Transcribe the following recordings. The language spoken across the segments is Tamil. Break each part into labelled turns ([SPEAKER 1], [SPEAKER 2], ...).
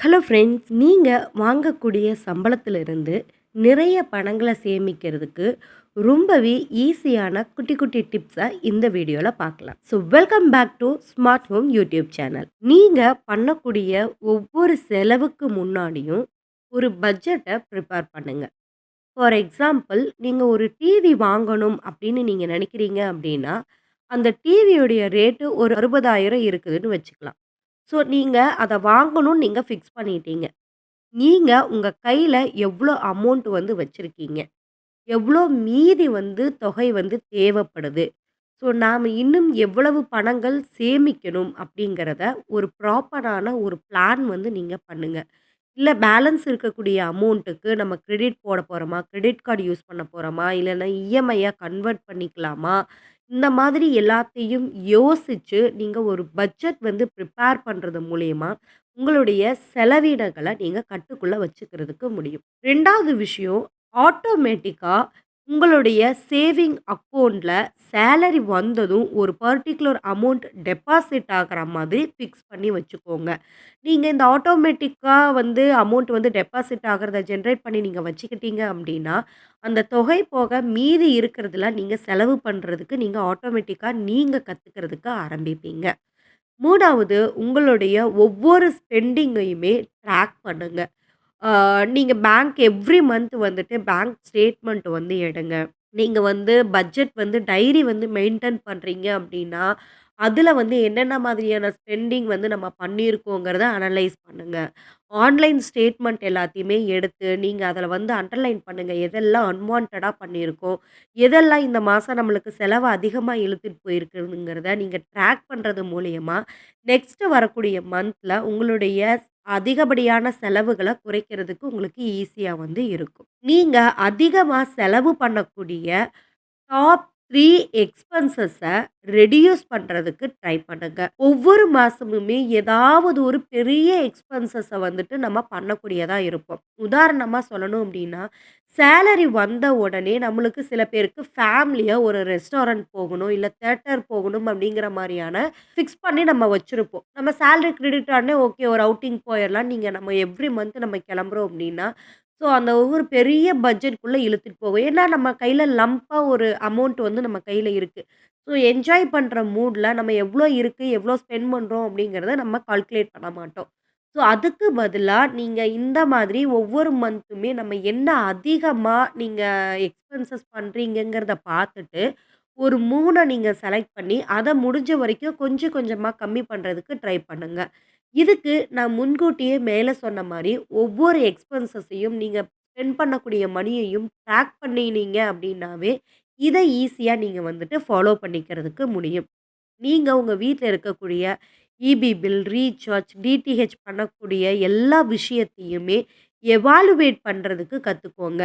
[SPEAKER 1] ஹலோ ஃப்ரெண்ட்ஸ், நீங்கள் வாங்கக்கூடிய சம்பளத்திலிருந்து நிறைய பணங்களை சேமிக்கிறதுக்கு ரொம்பவே ஈஸியான குட்டி குட்டி டிப்ஸை இந்த வீடியோவில் பார்க்கலாம். So welcome back to smart home YouTube channel. நீங்கள் பண்ணக்கூடிய ஒவ்வொரு செலவுக்கு முன்னாடியும் ஒரு பட்ஜெட்டை ப்ரிப்பேர் பண்ணுங்கள். ஃபார் எக்ஸாம்பிள், நீங்கள் ஒரு டிவி வாங்கணும் அப்படின்னு நீங்கள் நினைக்கிறீங்க அப்படின்னா, அந்த டிவியுடைய ரேட்டு ஒரு 60,000 இருக்குதுன்னு வச்சுக்கலாம். ஸோ நீங்க அத வாங்கணும்னு நீங்க ஃபிக்ஸ் பண்ணிட்டீங்க. நீங்க உங்க கையில எவ்ளோ அமௌண்ட் வந்து வச்சிருக்கீங்க? எவ்ளோ மீதி வந்து தொகை வந்து தேவைப்படுது? ஸோ நாம இன்னும் எவ்வளவு பணங்கள் சேமிக்கணும் அப்படிங்கிறத ஒரு ப்ராப்பரான ஒரு பிளான் வந்து நீங்க பண்ணுங்க. இல்ல பேலன்ஸ் இருக்கக்கூடிய அமௌண்ட்டுக்கு நம்ம கிரெடிட் போட போறோமா? கிரெடிட் கார்டு யூஸ் பண்ண போறோமா? இல்லன்னா இஎம்ஐயா கன்வெர்ட் பண்ணிக்கலாமா? இந்த மாதிரி எல்லாத்தையும் யோசிச்சு, நீங்க ஒரு பட்ஜெட் வந்து ப்ரிப்பேர் பண்றது மூலியமா, உங்களுடைய செலவினங்கள நீங்க கட்டுக்குள்ள வச்சுக்கிறதுக்கு முடியும். 2வது விஷயம், ஆட்டோமேட்டிக்கா உங்களுடைய சேவிங் அக்கவுண்ட்ல சேலரி வந்ததும் ஒரு பர்ட்டிகுலர் அமௌண்ட் டெபாசிட் ஆகுற மாதிரி ஃபிக்ஸ் பண்ணி வச்சுக்கோங்க. நீங்க இந்த ஆட்டோமேட்டிக்கா வந்து அமௌண்ட் வந்து டெபாசிட் ஆகுறத ஜெனரேட் பண்ணி நீங்க வச்சுக்கிட்டீங்க அப்டின்னா, அந்த தொகை போக மீதி இருக்கிறதுல நீங்க செலவு பண்றதுக்கு நீங்க ஆட்டோமேட்டிக்கா நீங்க கத்துக்கிறதுக்கு ஆரம்பிப்பீங்க. 3வது, உங்களுடைய ஒவ்வொரு ஸ்பெண்டிங்கையுமே ட்ராக் பண்ணுங்க. ஆ நீங்க பேங்க் எவ்ரி மந்த் வந்துட்டு பேங்க் ஸ்டேட்மெண்ட் வந்து எடுங்க. நீங்க வந்து பட்ஜெட் வந்து டைரி வந்து மெயின்டெயின் பண்றீங்க அப்டின்னா, அதுல வந்து என்னென்ன மாதிரியான ஸ்பெண்டிங் வந்து நம்ம பண்ணியிருக்கோங்கிறத அனலைஸ் பண்ணுங்க. ஆன்லைன் ஸ்டேட்மெண்ட் எல்லாத்தையுமே எடுத்து, நீங்க அதில வந்து அண்டர்லைன் பண்ணுங்க. எதெல்லாம் அன்வான்டடா பண்ணியிருக்கோம், எதெல்லாம் இந்த மாசம் நம்மளுக்கு செலவு அதிகமா இழுத்துட்டு போயிருக்குங்கிறத நீங்க ட்ராக் பண்றது மூலியமா, நெக்ஸ்ட் வரக்கூடிய மந்த்ல உங்களுடைய அதிகப்படியான செலவுகள குறைக்கிறதுக்கு உங்களுக்கு ஈஸியா வந்து இருக்கும். நீங்க அதிகமா செலவு பண்ணக்கூடிய டாப் 3 எக்ஸ்பென்சஸ ரெடியூஸ் பண்றதுக்கு ட்ரை பண்ணுங்க. ஒவ்வொரு மாசமுமே ஏதாவது ஒரு பெரிய எக்ஸ்பென்சஸ வந்துட்டு நம்ம பண்ணக்கூடியதா இருப்போம். உதாரணமா சொல்லணும் அப்டின்னா, சேலரி வந்த உடனே நம்மளுக்கு சில பேருக்கு ஃபேமிலியா ஒரு ரெஸ்டாரண்ட் போகணும், இல்ல தியேட்டர் போகணும் அப்டிங்கிற மாரியான ஃபிக்ஸ் பண்ணி நம்ம வச்சிருப்போம். நம்ம சேலரி கிரெடிட் ஆனே ஓகே ஒரு அவுட்டிங் போயிரலாம். நம்ம எவ்ரி மந்த் நம்ம கிளம்புறோம் அப்டின்னா, ஸோ, அந்த ஒவ்வொரு பெரிய பட்ஜெட்குள்ள இழுத்துட்டு போகும். ஏன்னா, நம்ம கையில லம்பா ஒரு அமௌண்ட் வந்து நம்ம கையில இருக்கு. ஸோ, என்ஜாய் பண்ற மூட்ல நம்ம எவ்ளோ இருக்கு, எவ்ளோ ஸ்பெண்ட் பண்றோம் அப்படிங்கிறத நம்ம கால்குலேட் பண்ண மாட்டோம். ஸோ, அதுக்கு பதிலா நீங்க இந்த மாதிரி ஒவ்வொரு மந்த்துமே நம்ம என்ன அதிகமா நீங்க எக்ஸ்பென்சஸ் பண்றீங்கங்கிறத பார்த்துட்டு, ஒரு 3 நீங்க செலக்ட் பண்ணி, அத முடிஞ்ச வரைக்கும் கொஞ்சம் கொஞ்சமா கம்மி பண்றதுக்கு ட்ரை பண்ணுங்க. இதுக்கு நான் முன்கூட்டியே மேல சொன்ன மாரி, ஒவ்வொரு எக்ஸ்பென்சஸையும் நீங்க ஸ்பெண்ட் பண்ணக்கூடிய மணியையும் ட்ராக் பண்ணினீங்க அப்டின்னாவே, இத ஈஸியா நீங்க வந்துட்டு ஃபாலோ பண்ணிக்கிறதுக்கு முடியும். நீங்க உங்க வீட்ல இருக்கக்கூடிய ஈபி பில், ரீசார்ஜ், டிடிஹெச் பண்ணக்கூடிய எல்லா விஷயத்தையுமே எவாலுவேட் பண்றதுக்கு கத்துக்கோங்க.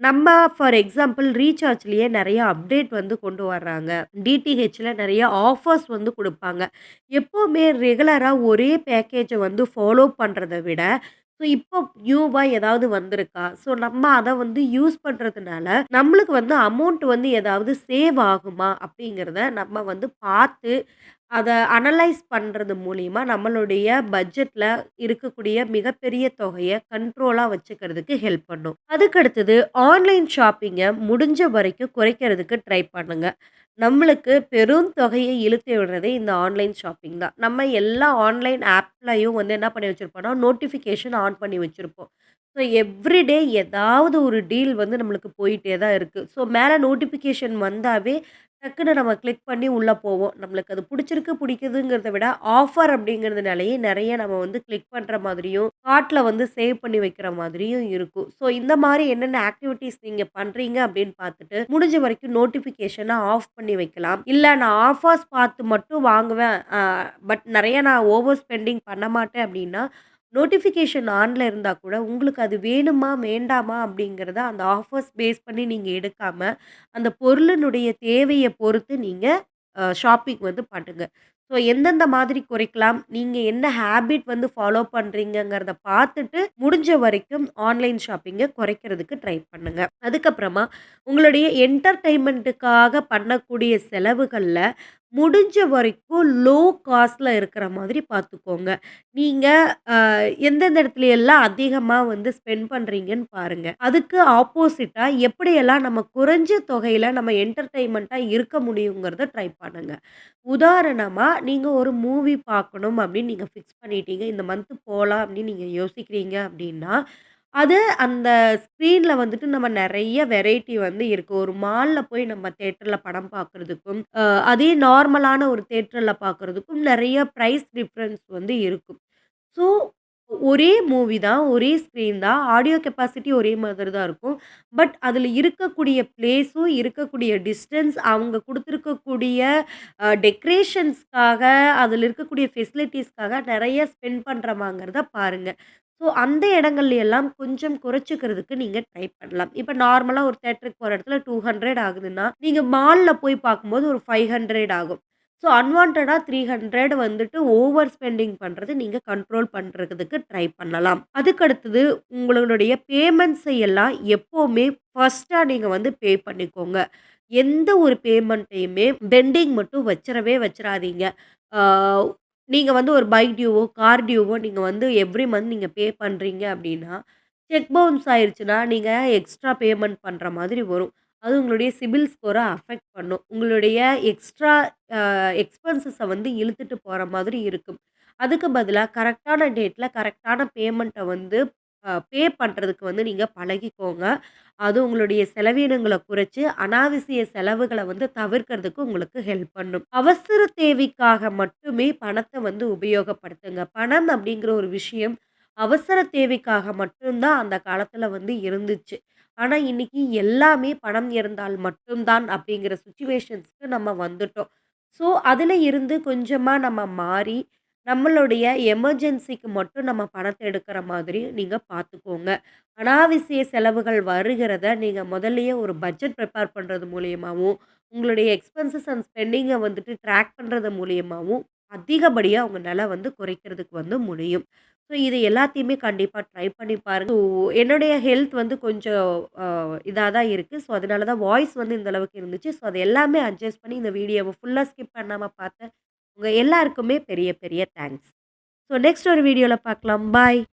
[SPEAKER 1] நம்ம ஃபார் எக்ஸாம்பிள் ரீசார்ஜ்லயே நெறைய அப்டேட் வந்து கொண்டு வர்றாங்க. டிடிஹெச்ல நெறைய ஆஃபர்ஸ் வந்து குடுப்பாங்க. எப்பவுமே ரெகுலரா ஒரே பேக்கேஜ வந்து ஃபாலோ பண்றத விட, ஸோ இப்போ நியூவா ஏதாவது வந்திருக்கா? ஸோ நம்ம அத வந்து யூஸ் பண்றதுனால, நம்மளுக்கு வந்து அமௌண்ட் வந்து ஏதாவது சேவ் ஆகுமா? அப்படிங்கிறத நம்ம வந்து பார்த்து, அத அனலைஸ் பண்றது மூலியமா நம்மளுடைய பட்ஜெட்ல இருக்கக்கூடிய மிகப்பெரிய தொகைய கண்ட்ரோலா வச்சுக்கிறதுக்கு ஹெல்ப் பண்ணும். அதுக்கடுத்தது ஆன்லைன் ஷாப்பிங்க முடிஞ்ச வரைக்கும் குறைக்கிறதுக்கு ட்ரை பண்ணுங்க. நம்மளுக்கு பெரும் தொகையை இழுத்து விடுறதே இந்த ஆன்லைன் ஷாப்பிங் தான். நம்ம எல்லா ஆன்லைன் ஆப்லயும் வந்து என்ன பண்ணி வச்சிருப்போம்னா, நோட்டிஃபிகேஷன் ஆன் பண்ணி வச்சிருப்போம். ஸோ எவ்ரிடே ஏதாவது ஒரு டீல் வந்து நம்மளுக்கு போயிட்டே தான் இருக்கு. ஸோ மேல நோட்டிஃபிகேஷன் வந்தாவே டக்குனு நம்ம கிளிக் பண்ணி உள்ள போவோம். நம்மளுக்கு அது புடிச்சிருக்கு, பிடிக்குதுங்கிறத விட ஆஃபர் அப்படிங்கிறதுனாலயே நெறைய நம்ம வந்து கிளிக் பண்ற மாதிரியும், கார்ட்ல வந்து சேவ் பண்ணி வைக்கிற மாதிரியும் இருக்கும். ஸோ இந்த மாரி என்னென்ன ஆக்டிவிட்டீஸ் நீங்க பண்றீங்க அப்படின்னு பார்த்துட்டு, முடிஞ்ச வரைக்கும் நோட்டிஃபிகேஷன ஆஃப் பண்ணி வைக்கலாம். இல்ல நான் ஆஃபர்ஸ் பார்த்து மட்டும் வாங்குவேன். பட் நெறைய நான் ஓவர் ஸ்பெண்டிங் பண்ண மாட்டேன் அப்படின்னா, நோட்டிஃபிகேஷன் ஆன்ல இருந்தா கூட உங்களுக்கு அது வேணுமா, வேண்டாமா அப்படிங்கிறத அந்த ஆஃபர்ஸ் பேஸ் பண்ணி நீங்க எடுக்காம, அந்த பொருளினுடைய தேவைய பொறுத்து நீங்க ஷாப்பிங் வந்து பண்ணுங்க. ஸோ எந்தெந்த மாதிரி குறைக்கலாம், நீங்க என்ன ஹேபிட் வந்து ஃபாலோ பண்றீங்கங்கிறத பார்த்துட்டு, முடிஞ்ச வரைக்கும் ஆன்லைன் ஷாப்பிங்க குறைக்கிறதுக்கு ட்ரை பண்ணுங்க. அதுக்கப்புறமா உங்களுடைய என்டர்டெயின்மென்ட்டுக்காக பண்ணக்கூடிய செலவுகள்ல முடிஞ்ச வரைக்கும் லோ காஸ்ட்ல இருக்கிற மாதிரி பார்த்துக்கோங்க. நீங்க அ எந்தெந்த இடத்துல எல்லாம் அதிகமா வந்து ஸ்பெண்ட் பண்றீங்கன்னு பாருங்க. அதுக்கு ஆப்போசிட்டா எப்படியெல்லாம் நம்ம குறைஞ்ச தொகையில நம்ம என்டர்டெயின்மென்ட்டா இருக்க முடியுங்கிறத ட்ரை பண்ணுங்க. உதாரணமா, நீங்க ஒரு மூவி பார்க்கணும் அப்படின்னு நீங்க ஃபிக்ஸ் பண்ணிட்டீங்க. இந்த மந்த் போலாம் அப்படின்னு நீங்க யோசிக்கிறீங்க அப்படின்னா, அது அந்த ஸ்க்ரீன்ல வந்துட்டு நம்ம நெறைய வெரைட்டி வந்து இருக்கு. ஒரு மால்ல போய் நம்ம தியேட்டர்ல படம் பார்க்குறதுக்கும், அதே நார்மலான ஒரு தியேட்டர்ல பார்க்குறதுக்கும் நெறைய பிரைஸ் டிஃபரன்ஸ் வந்து இருக்கும். ஸோ, ஒரே மூவி தான், ஒரே ஸ்க்ரீன் தான். ஆடியோ கெப்பாசிட்டி ஒரே மாதிரி தான் இருக்கும். பட் அதில இருக்கக்கூடிய பிளேஸும், இருக்கக்கூடிய டிஸ்டன்ஸ், அவங்க குடுத்துருக்கக்கூடிய டெக்கரேஷன்ஸ்க்காக, அதில இருக்கக்கூடிய ஃபெசிலிட்டீஸ்க்காக நெறைய ஸ்பெண்ட் பண்றோமாங்கிறத பாருங்க. ஸோ, அந்த இடங்கள்ல எல்லாம் கொஞ்சம் குறைச்சுக்கிறதுக்கு நீங்க ட்ரை பண்ணலாம். இப்ப நார்மலா ஒரு தியேட்டருக்கு போற இடத்துல 200 ஆகுதுன்னா, நீங்க மால்ல போய் பார்க்கும்போது ஒரு 500 ஆகும். ஸோ, அன்வான்டடா 300 வந்துட்டு ஓவர் ஸ்பெண்டிங் பண்றது நீங்க கண்ட்ரோல் பண்றதுக்கு ட்ரை பண்ணலாம். அதுக்கு அடுத்தது உங்களுடைய பேமெண்ட்ஸை எல்லாம் எப்பவுமே ஃபர்ஸ்ட்டா நீங்க வந்து பே பண்ணிக்கோங்க. எந்த ஒரு பேமெண்ட்டையுமே பெண்டிங் மட்டும் வச்சிரவே வச்சிராதீங்க. ஆ நீங்க வந்து ஒரு பைக் டியூவோ, கார் டியூவோ நீங்க வந்து எவ்ரி மந்த் நீங்க பே பண்றீங்க அப்டின்னா, செக் பவுன்ஸ் ஆயிருச்சுன்னா, நீங்க எக்ஸ்ட்ரா பேமெண்ட் பண்ற மாதிரி வரும். அது உங்களுடைய சிபில் ஸ்கோர அஃபெக்ட் பண்ணும். உங்களுடைய எக்ஸ்ட்ரா எக்ஸ்பென்சஸ வந்து இழுத்துட்டு போற மாதிரி இருக்கும். அதுக்கு பதிலா கரெக்ட்டான டேட்ல கரெக்ட்டான பேமெண்ட்ட வந்து பே பண்றதுக்கு வந்து நீங்க பழகிக்கோங்க. அது உங்களுடைய செலவினங்கள குறைச்சு, அனாவசிய செலவுகள வந்து தவிர்க்கிறதுக்கு உங்களுக்கு ஹெல்ப் பண்ணும். அவசர தேவைக்காக மட்டுமே பணத்த வந்து உபயோகப்படுத்துங்க. பணம் அப்படிங்கிற ஒரு விஷயம் அவசர தேவைக்காக மட்டும் தான் அந்த காலத்துல வந்து இருந்துச்சு. ஆனா, இன்னைக்கு எல்லாமே பணம் இருந்தால் மட்டும் தான் அப்படிங்கிற சிச்சுவேஷன்ஸ்க்கு நம்ம வந்துட்டோம். ஸோ, அதுல இருந்து கொஞ்சமா நம்ம மாறி, நம்மளுடைய எமர்ஜென்சிக்கு மட்டும் நம்ம பணத்த எடுக்கிற மாதிரி நீங்க பார்த்துக்கோங்க. அனாவசிய செலவுகள் வருகிறத நீங்க முதல்லயே ஒரு பட்ஜெட் ப்ரிப்பேர் பண்றது மூலியமாவும், உங்களுடைய எக்ஸ்பென்சஸ் அண்ட் ஸ்பெண்டிங்க வந்துட்டு ட்ராக் பண்றது மூலியமாவும், அதிகப்படியா உங்கனால வந்து குறைக்கிறதுக்கு வந்து முடியும். ஸோ இது எல்லாத்தையுமே கண்டிப்பா ட்ரை பண்ணி பாருங்க. ஸோ என்னுடைய ஹெல்த் வந்து கொஞ்சம் அ இதா தான் இருக்கு. ஸோ அதனால தான் வாய்ஸ் வந்து இந்த அளவுக்கு இருந்துச்சு. ஸோ அது எல்லாமே அட்ஜஸ்ட் பண்ணி இந்த வீடியோவ ஃபுல்லா ஸ்கிப் பண்ணாம பார்த்த உங்க எல்லாருக்குமே பெரிய பெரிய தேங்க்ஸ். ஸோ நெக்ஸ்ட் ஒரு வீடியோல பார்க்கலாம். பாய்.